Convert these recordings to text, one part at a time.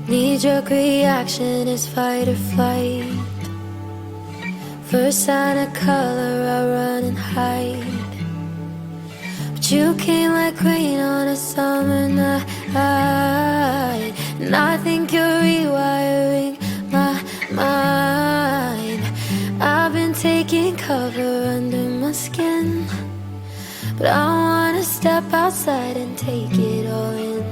Knee-jerk reaction is fight or flight. First sign of color, I run and hide. But you came like rain on a summer night, and I think you're rewiring my mind. I've been taking cover under my skin, but I wanna step outside and take it all in.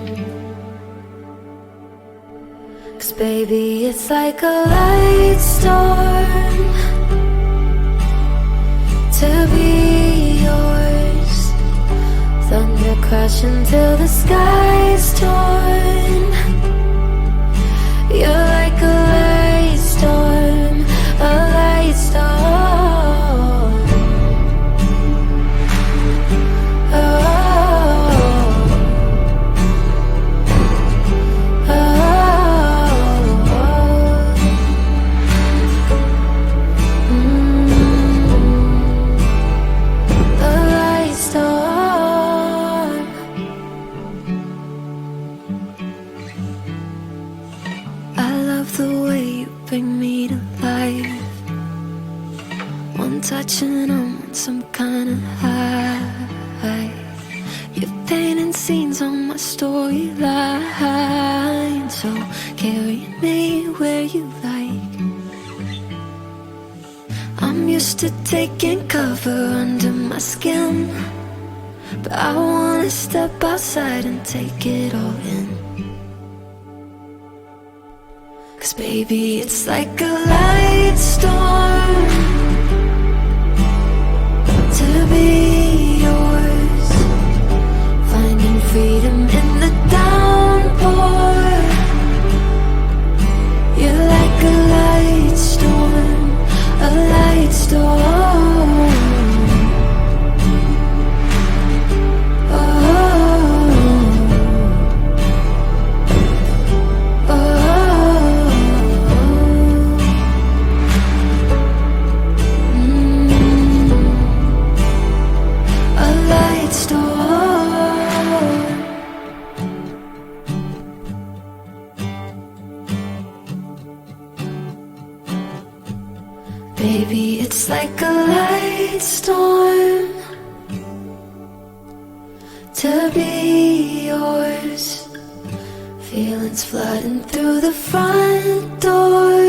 'Cause baby, it's like a light storm to be yours. Thunder crashing till the sky's torn. You're like a light storm, a light storm. Oh. Bring me to life. One touch and I'm on some kind of high. You're painting scenes on my storyline, so carry me where you like. I'm used to taking cover under my skin, but I wanna step outside and take it all in. 'Cause baby, it's like a light storm to be yours. Finding freedom in the downpour. You're like a light storm, a light storm. Baby, it's like a light storm to be yours. Feelings flooding through the front door.